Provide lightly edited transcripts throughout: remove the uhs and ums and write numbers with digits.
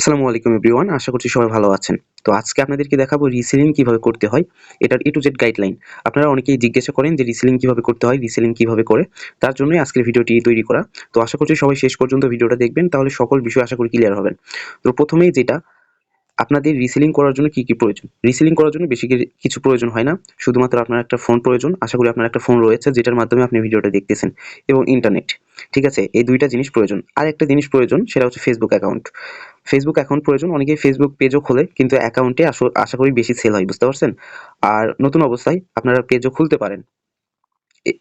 আসসালামু আলাইকুম এভরিওয়ান, আশা করছি সবাই ভালো আছেন। তো আজকে আপনাদেরকে দেখাবো রিসেলিং কিভাবে করতে হয়, এটার A to Z গাইডলাইন। আপনারা অনেকেই জিজ্ঞাসা করেন যে রিসেলিং কিভাবে করতে হয়, রিসেলিং কিভাবে করে, তার জন্যই আজকের ভিডিওটি তৈরি করা। তো আশা করছি সবাই শেষ পর্যন্ত ভিডিওটা দেখবেন, তাহলে সকল বিষয় আশা করি ক্লিয়ার হবেন। তো প্রথমেই যেটা আপনাদের রিসেলিং করার জন্য কি প্রয়োজন? রিসেলিং করার জন্য বেশি কিছু প্রয়োজন হয় না। শুধুমাত্র আপনার একটা ফোন প্রয়োজন। আশা করি আপনার একটা ফোন রয়েছে যেটার মাধ্যমে আপনি ভিডিওটা দেখতেছেন, এবং ইন্টারনেট। ঠিক আছে? এই ২ টা জিনিস প্রয়োজন। আরেকটা জিনিস প্রয়োজন, সেটা হচ্ছে ফেসবুক অ্যাকাউন্ট। ফেসবুক অ্যাকাউন্ট প্রয়োজন। অনেকেই ফেসবুক পেজও খোলে, কিন্তু অ্যাকাউন্টে আশা করি বেশি সেল হয়। বুঝতে পারছেন? আর নতুন অবস্থায় আপনারা পেজও খুলতে পারেন।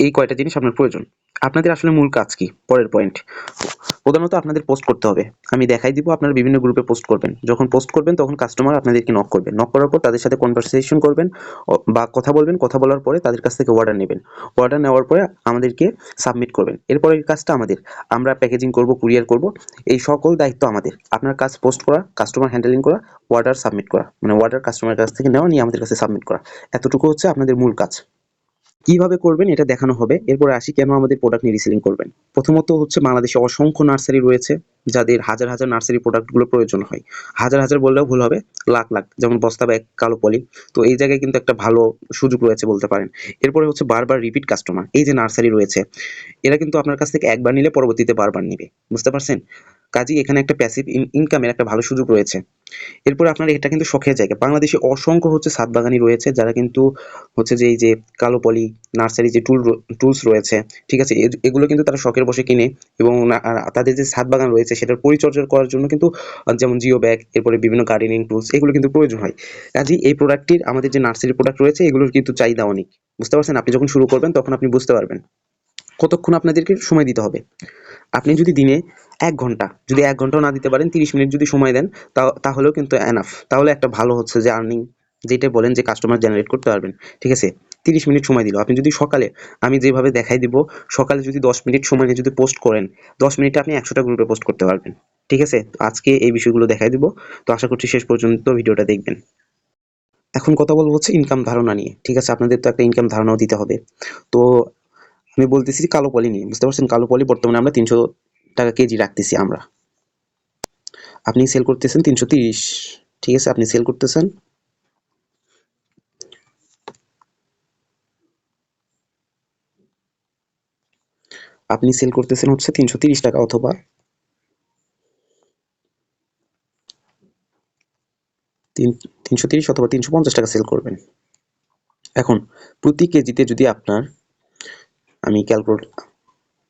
এই কয়টা জিনিস আপনার প্রয়োজন। আপনাদের আসলে মূল কাজ কি? পরের পয়েন্ট। প্রধানত আপনাদের পোস্ট করতে হবে। আমি দেখাই দিব, আপনারা বিভিন্ন গ্রুপে পোস্ট করবেন। যখন পোস্ট করবেন তখন কাস্টমার আপনাদেরকে নক করবে। নক করার পর তাদের সাথে কনভারসেশন করবেন, বা কথা বলবেন। কথা বলার পরে তাদের কাছ থেকে অর্ডার নেবেন। অর্ডার নেওয়ার পরে আমাদেরকে সাবমিট করবেন। এরপরের কাজটা আমাদের। আমরা প্যাকেজিং করব, কুরিয়ার করব। এই সকল দায়িত্ব আমাদের। আপনার কাজ পোস্ট করা, কাস্টমার হ্যান্ডেলিং করা, অর্ডার সাবমিট করা। মানে অর্ডার কাস্টমারের কাছ থেকে নেওয়া, নিয়ে আমাদের কাছে সাবমিট করা। এতটুকু হচ্ছে আপনাদের মূল কাজ। কিভাবে করবেন এটা দেখানো হবে। এরপরে আসি কেন আমাদের প্রোডাক্ট নিয়ে রিসেলিং করবেন। প্রথমত হচ্ছে বাংলাদেশে অসংখ্য নার্সারি রয়েছে যাদের হাজার হাজার নার্সারি প্রোডাক্টগুলো প্রয়োজন হয়। হাজার হাজার বললেও ভুল হবে, লাখ লাখ। যেমন বস্তা ব্যাগ, কালো পলি। তো এই জায়গায় কিন্তু একটা ভালো সুযোগ রয়েছে বলতে পারেন। এরপরে হচ্ছে বারবার রিপিট কাস্টমার। এই যে নার্সারি রয়েছে, এরা কিন্তু আপনার কাছ থেকে একবার নিলে পরবর্তীতে বারবার নিবে। বুঝতে পারছেন? কাজেই এখানে একটা প্যাসিভ ইনকামের একটা ভালো সুযোগ রয়েছে। এরপরে আপনার এটা কিন্তু শখের জায়গা। বাংলাদেশে অসংখ্য হচ্ছে ছাদ বাগানি রয়েছে যারা কিন্তু হচ্ছে যে এই যে কালো পলি, নার্সারি যে টুলস রয়েছে, ঠিক আছে? এগুলো কিন্তু তারা শখের বশে কিনে, এবং তাদের যে ছাদ বাগান রয়েছে সেটার পরিচর্যা করার জন্য কিন্তু যেমন জিও ব্যাগ, এরপরে বিভিন্ন গার্ডেনিং টুলস, এগুলো কিন্তু প্রয়োজন হয়। কাজেই এই প্রোডাক্টটির, আমাদের যে নার্সারি প্রোডাক্ট রয়েছে, এগুলোর কিন্তু চাহিদা অনেক। বুঝতে পারছেন? আপনি যখন শুরু করবেন তখন আপনি বুঝতে পারবেন কতক্ষণ আপনাদেরকে সময় দিতে হবে। আপনি যদি দিনে ১ ঘন্টা, যদি ১ ঘন্টাও না দিতে পারেন, ৩০ মিনিট যদি সময় দেন, তাহলেও কিন্তু এনাফ। তাহলে একটা ভালো হচ্ছে যে আর্নিং, যেটা বলেন যে কাস্টমার জেনারেট করতে পারবেন। ঠিক আছে? ৩০ মিনিট সময় দিল। আপনি যদি সকালে, আমি যেভাবে দেখাই দিব, সকালে যদি ১০ মিনিট সময় নিয়ে যদি পোস্ট করেন, ১০ মিনিটে আপনি ১০০ টা গ্রুপে পোস্ট করতে পারবেন। ঠিক আছে? তো আজকে এই বিষয়গুলো দেখাই দিব। তো আশা করছি শেষ পর্যন্ত ভিডিওটা দেখবেন। এখন কথা বলবো হচ্ছে ইনকাম ধারণা নিয়ে। ঠিক আছে? আপনাদের তো একটা ইনকাম ধারণাও দিতে হবে। তো আমি বলতেছি কালো পলি নিয়ে। বুঝতে পারছেন? কালো পলি বর্তমানে আমরা ৩০০ টাকা কেজি রাখতেছি আমরা। আপনি সেল করতেছেন ৩৩০। ঠিক আছে? আপনি সেল করতেছেন, হচ্ছে ৩৩০ টাকা, অথবা ৩৩০ অথবা ৩৫০ টাকা সেল করবেন। এখন প্রতি কেজিতে যদি আপনার, আমি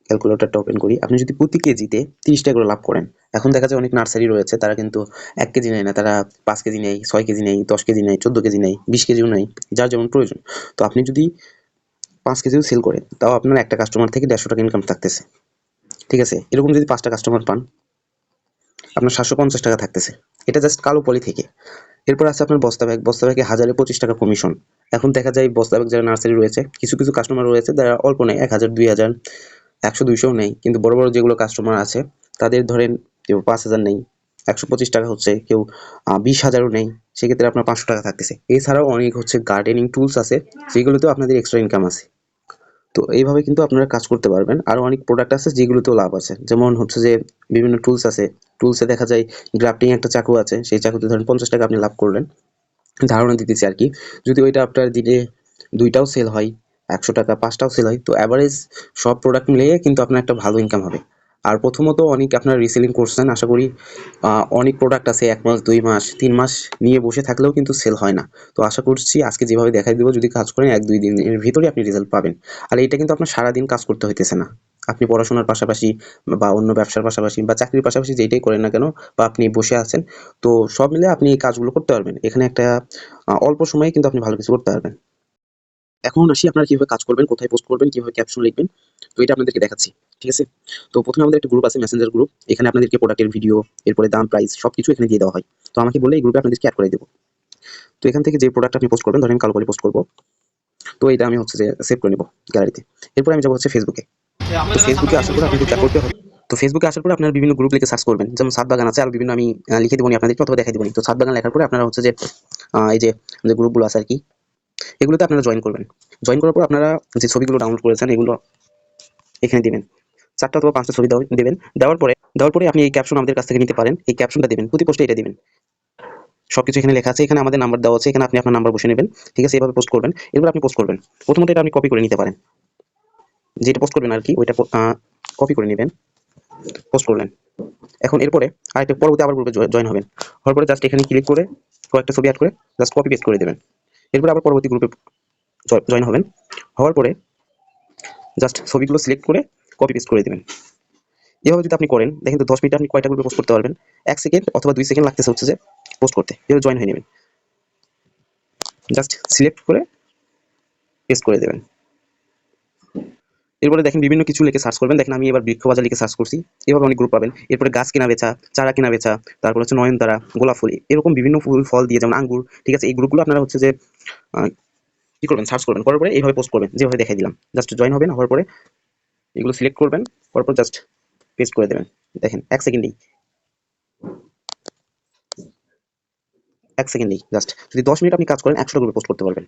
ক্যালকুলেটরটা ওপেন করি। আপনি যদি প্রতি কেজিতে ৩০ টাকা করে লাভ করেন, এখন দেখা যায় অনেক নার্সারি রয়েছে তারা কিন্তু ১ কেজি নেয় না, তারা ৫ কেজি নেয়, ৬ কেজি নেয়, ১০ কেজি নেয়, ১৪ কেজি নেয়, ২০ কেজিও নেয়, যার যেমন প্রয়োজন। তো আপনি যদি ৫ কেজিও সেল করেন, তাও আপনার একটা কাস্টমার থেকে ১৫০ টাকা ইনকাম থাকতেছে। ঠিক আছে? এরকম যদি ৫ টা কাস্টমার পান, আপনার ৭৫০ টাকা থাকতেছে। এটা জাস্ট কালো পলি থেকে। এরপর আছে আপনার বস্তা ব্যাগ। বস্তা ব্যাগে ১০০০ এ ২৫ টাকা কমিশন। এখন দেখা যায় বস্তা ব্যাগ যারা নার্সারি রয়েছে, কিছু কিছু কাস্টমার রয়েছে যারা অল্প নেয়, ১০০০, ২০০০, ১০০, ২০০ও নেয়। কিন্তু বড় বড় যেগুলো কাস্টমার আছে, তাদের ধরেন কেউ ৫০০০ নেয়, ১২৫ টাকা হচ্ছে, কেউ ২০,০০০ও নেয়। সেক্ষেত্রে আপনার ৫০০ টাকা থাকতেছে। এছাড়াও অনেক হচ্ছে গার্ডেনিং টুলস আছে, যেগুলোতেও আপনাদের এক্সট্রা ইনকাম আছে। তো এইভাবে কিন্তু আপনারা কাজ করতে পারবেন। আরো অনেক প্রোডাক্ট আছে যেগুলোতেও লাভ আছে। যেমন হচ্ছে যে বিভিন্ন টুলস আছে। টুলসে দেখা যায় গ্রাফটিং একটা চাকু আছে। সেই চাকুতে ধরেন ৫০ টাকা আপনি লাভ করলেন। ধারণা দিতেছি আরকি। যদি ওইটা আপনার দিনে ২ টাও সেল হয়, ১০০ টাকা ৫ টাও সেল হয়, তো এভারেজ সব প্রোডাক্ট মিলিয়ে কিন্তু আপনার একটা ভালো ইনকাম হবে। আর প্রথমত অনেক আপনারা রিসেলিং করছেন, আশা করি অনেক প্রোডাক্ট আছে ১ মাস, ২ মাস, ৩ মাস নিয়ে বসে থাকলেও কিন্তু সেল হয় না। তো আশা করছি আজকে যেভাবে দেখাই দিব, যদি কাজ করেন ১-২ দিনের ভিতরেই আপনি রেজাল্ট পাবেন। আর এইটা কিন্তু আপনার সারাদিন কাজ করতে হইতেছে না। আপনি পড়াশোনার পাশাপাশি, বা অন্য ব্যবসার পাশাপাশি, বা চাকরির পাশাপাশি যেইটাই করেন না কেন, বা আপনি বসে আছেন, তো সব মিলে আপনি এই কাজগুলো করতে পারবেন। এখানে একটা অল্প সময়ে কিন্তু আপনি ভালো কিছু করতে পারবেন। এখন আসি আপনারা কিভাবে কাজ করবেন, কোথায় পোস্ট করবেন, কিভাবে ক্যাপশন লিখবেন। তো এটা আপনাদেরকে দেখাচ্ছি। ঠিক আছে? তো প্রথমে আমাদের একটা গ্রুপ আছে, মেসেঞ্জার গ্রুপ। এখানে আপনাদেরকে প্রোডাক্টের ভিডিও, এরপরে দাম, প্রাইস সবকিছু এখানে দিয়ে দেওয়া হয়। তো আমাকে বললে এই গ্রুপে আপনাদেরকে এড করে দেব। তো এখান থেকে যে প্রোডাক্ট আপনি পোস্ট করবেন, ধরেন কালো পলি পোস্ট করব। তো এটা আমি হচ্ছে যে সেভ করে নেব গ্যালারিতে। এরপরে আমি যাব হচ্ছে ফেসবুকে। তো ফেসবুকে আসার পরে আপনাদের যা করতে হবে, তো ফেসবুকে আসার পরে আপনারা বিভিন্ন গ্রুপ লিখে সার্চ করবেন। যেমন ছাদ বাগান আছে, আর বিভিন্ন আমি লিখে দেবনি আপনাদেরকে, অথবা দেখাই দেবনি। তো ছাদ বাগান লেখার পরে আপনারা হচ্ছে যে এই যে গ্রুপগুলো আছে আরকি, এগুলোতে আপনারা জয়েন করবেন। জয়েন করার পর আপনারা যে ছবিগুলো ডাউনলোড করেছেন, এগুলো এখানে দিবেন। ৪ টা অথবা ৫ টা ছবি দেবেন। দেওয়ার পরে দেওয়ার পরে আপনি এই ক্যাপশন আমাদের কাছ থেকে নিতে পারেন। এই ক্যাপশনটা দিবেন, প্রতি পোস্টে এটা দিবেন। সবকিছু এখানে লেখা আছে, এখানে আমাদের নাম্বার দেওয়া আছে, এখানে আপনি আপনার নাম্বার বসিয়ে নেবেন। ঠিক আছে, এভাবে পোস্ট করবেন। এরপর আপনি পোস্ট করবেন। প্রথমত এটা আপনি কপি করে নিতে পারেন, যেটা পোস্ট করবেন আর কি ওইটা কপি করে নেবেন, পোস্ট করলেন। এখন এরপরে আরেকটা পরবর্তী আবার গ্রুপে জয়েন হবেন। হওয়ার পরে জাস্ট এখানে ক্লিক করে কয়েকটা ছবি অ্যাড করে জাস্ট কপি পেস্ট করে দেবেন। এরপর আবার পরবর্তী গ্রুপে জয়েন হবেন। হওয়ার পরে জাস্ট ছবিগুলো সিলেক্ট করে কপি পেস্ট করে দেবেন। এভাবে যদি আপনি করেন, দেখেন তো 10 মিনিটে আপনি কয়টা গ্রুপে পোস্ট করতে পারবেন। 1 সেকেন্ড অথবা 2 সেকেন্ড লাগতেছে হচ্ছে যে পোস্ট করতে। এভাবে জয়েন হয়ে নেবেন, জাস্ট সিলেক্ট করে পেস্ট করে দেবেন। এরপরে দেখেন বিভিন্ন কিছু লিখে সার্চ করবেন। দেখেন আমি এবার বৃক্ষ বাজার লিখে সার্চ করছি, এভাবে অনেক গ্রুপ পাবেন। এরপরে গাছ কেনা বেচা, চারা কেনা বেচা, তারপর হচ্ছে নয়নতারা, গোলাপ ফুল, এরকম বিভিন্ন ফুল ফল দিয়ে, যেমন আঙ্গুর। ঠিক আছে, এই গ্রুপগুলো আপনারা হচ্ছে যে কি করবেন, সার্চ করবেন, করার পরে এইভাবে পোস্ট করবেন যেভাবে দেখাই দিলাম। জাস্ট জয়েন হবেন, হওয়ার পরে এগুলো সিলেক্ট করবেন, করার পর জাস্ট পেস্ট করে দেবেন। দেখেন 1 সেকেন্ডেই জাস্ট যদি 10 মিনিট আপনি কাজ করেন 100টা গ্রুপে পোস্ট করতে পারবেন।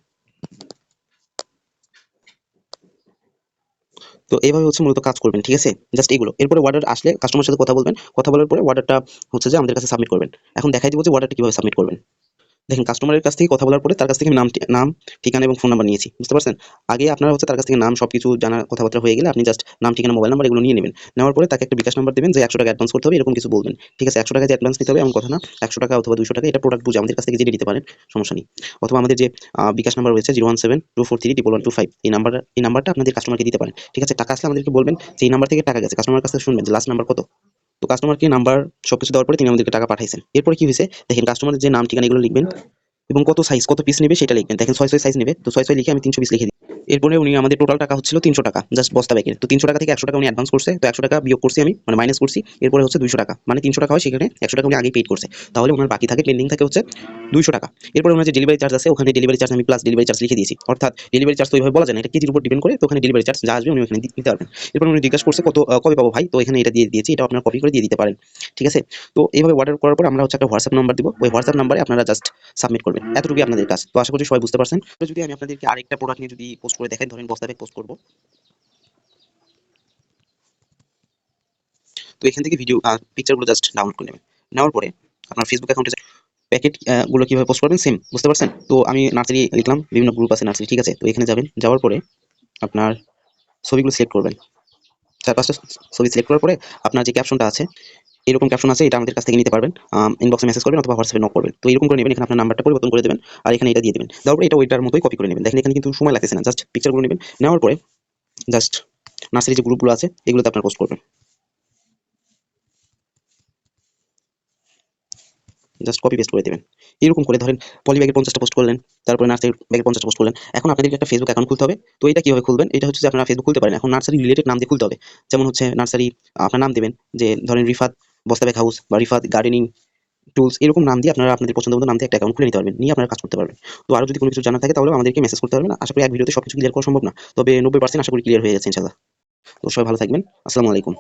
তো এইভাবে হচ্ছে মূলত কাজ করবেন। ঠিক আছে, জাস্ট এগুলো। এরপরে অর্ডার আসলে কাস্টমারের সাথে কথা বলবেন, কথা বলার পরে অর্ডারটা হচ্ছে যে আমাদের কাছে সাবমিট করবেন। এখন দেখাই দিব যে অর্ডারটা কিভাবে সাবমিট করবেন। দেখেন কাস্টমারের কাছ থেকে কথা বলার পরে তার কাছ থেকে আমি নাম, ঠিকানা এবং ফোন নাম্বার নিয়েছি, বুঝতে পারছেন। আগে আপনারা হচ্ছে তার কাছ থেকে নাম সবকিছু জানা, কথাবার্তা হয়ে গেলে আপনি জাস্ট নাম, ঠিকানা, মোবাইল নাম্বার এগুলো নিয়ে নেবেন। নেওয়ার পরে তাকে একটা বিকাশ নাম্বার দেবেন যে 100 টাকা অ্যাডভান্স করতে হবে, এরকম কিছু বলবেন। ঠিক আছে, 100 টাকা যে অ্যাডভান্স নিতে হবে এমন কথা না, 100 টাকা অথবা 200 টাকা, এটা প্রোডাক্ট বুঝে আমাদের কাছ থেকে জেনে নিতে পারেন, সমস্যা নেই। অথবা আমাদের যে বিকাশ নাম্বার রয়েছে 01724311125, এই নাম্বারটা আপনাদের কাস্টমারকে দিতে পারেন। ঠিক আছে, টাকা আসলে আমাদেরকে বলবেন যে এই নাম্বার থেকে টাকা গেছে, কাস্টমার কাছ থেকে শুনবেন যে লাস্ট নাম্বার কত। তো কাস্টমারকে নাম্বার সবকিছু দেওয়ার পরে তিনি আমাদেরকে টাকা পাঠাইছেন। এরপরে কি হয়েছে দেখেন, কাস্টমারের যে নাম, ঠিকানা এগুলো লিখবেন এবং কত সাইজ, কত পিস নেবে সেটা লিখবেন। দেখেন 6 সাইজ নেবে, তো 6 লিখে আমি 300 পিস লিখে দিই। এরপরে উনি আমাদের টোটাল টাকা হচ্ছিল 300 টাকা, জাস্ট বস্তা ব্যাগের। তো 300 টাকা থেকে 100 টাকা উনি অ্যাডভান্স করছে, তো 100 টাকা বিয়োগ করছি আমি, মানে মাইনাস করছি। এরপরে হচ্ছে 200 টাকা, মানে 300 টাকা হয়, সেখানে 100 টাকা উনি আগেই পেড করছে। তাহলে ওনার বাকি থাকে, পেন্ডিং থাকে হচ্ছে 200 টাকা। এরপরে ওনার যে ডেলিভারি চার্জ আছে, ওখানে ডেলিভারি চার্জ আমি প্লাস ডেলিভারি চার্জ লিখে দিয়েছি। অর্থাৎ ডেলিভারি চার্জ তো ওইভাবে বলা যায় না, এটা কেজির উপর ডিপেন্ড করে, তো ওখানে ডেলিভারি চার্জ যা আসবে উনি ওখানে দিতে পারবেন। এরপর উনি জিজ্ঞাসা করছে কবে পাবো ভাই, তো এখানে এটা দিয়ে দিয়েছি, এটা আপনারা কপি করে দিয়ে দিতে পারেন। ঠিক আছে, তো এইভাবে অর্ডার করার পর আমরা হচ্ছে একটা হোয়াটসঅ্যাপ নাম্বার দিব, ওই হোয়াটসঅ্যাপ নাম্বারে আপনারা জাস্ট সাবমিট করবেন। এতটুকুই আপনাদের কাজ। তো আশা করি সবাই বুঝতে পারছেন। তো যদি আমি আপনাদেরকে আরেকটা প্রোডাক্ট নিয়ে যদি পোস্ট করে দেখাই, ধরেন বস্তা ব্যাগ পোস্ট করব। তো এখান থেকে ভিডিও পিকচারগুলো জাস্ট ডাউনলোড করে নেবেন। নেওয়ার পরে আপনার ফেসবুক অ্যাকাউন্টে প্যাকেট গুলো কিভাবে পোস্ট করবেন সেম, বুঝতে পারছেন। তো আমি নার্সারি লিখলাম, বিভিন্ন গ্রুপ আছে নার্সারি। ঠিক আছে, তো এখানে যাবেন, যাওয়ার পরে আপনার ছবিগুলো সিলেক্ট করবেন। 4-5টা ছবি সিলেক্ট করার পরে আপনার যে ক্যাপশনটা আছে, এরকম ক্যাপশন আছে, এটা আমাদের কাছ থেকে নিতে পারবেন। ইনবক্সে মেসেজ করবেন অথবা হোয়াটসঅ্যাপে নক করবেন। তো এরকম করে নেবেন, এখানে আপনার নাম্বারটা পরিবর্তন করে দেবেন, আর এখানে এটা দিয়ে দেবেন। দেওয়ার পরে এটা ওইটার মতোই কপি করে নেবেন। দেখেন এখানে কিন্তু সময় লাগতেছে না, জাস্ট পিকচারগুলো নেবেন। নেওয়ার পরে জাস্ট নার্সারি যে গ্রুপগুলো আছে এগুলোতে আপনার পোস্ট করবেন। জাস্ট কপি পেস্ট করে দেবেন। এরকম করে ধরেন পলি ব্যাগের 50টা পোস্ট করলেন, তারপরে নার্সারি ব্যাগের 50টা পোস্ট করলেন। এখন আপনাদেরকে একটা ফেসবুক অ্যাকাউন্ট খুলতে হবে। তো এটা কিভাবে খুলবেন, এটা হচ্ছে যে আপনারা ফেসবুক খুলতে পারেন, এখন নার্সারি রিলেটেড নাম দিয়ে খুলতে হবে। যেমন হচ্ছে নার্সারি, আপনার নাম দেবেন যে ধরেন রিফাত বস্তা ব্যাগ হাউস বা রিফাত গার্ডেনিং টুলস, এরকম নাম দিয়ে আপনারা আপনাদের পছন্দ মতো নাম দিয়ে একটা অ্যাকাউন্ট খুলে নিতে পারবেন, নিয়ে আপনারা কাজ করতে পারবেন। তো আরো যদি কোনো কিছু জানা থাকে তাহলে আমাদেরকে মেসেজ করতে পারবেন। আশা করি এক ভিডিওতে সবকিছু ক্লিয়ার করা সম্ভব না, তবে 90% আশা করি ক্লিয়ার হয়ে গেছে ইনশাআল্লাহ। তো সবাই ভালো থাকবেন, আসসালামু আলাইকুম।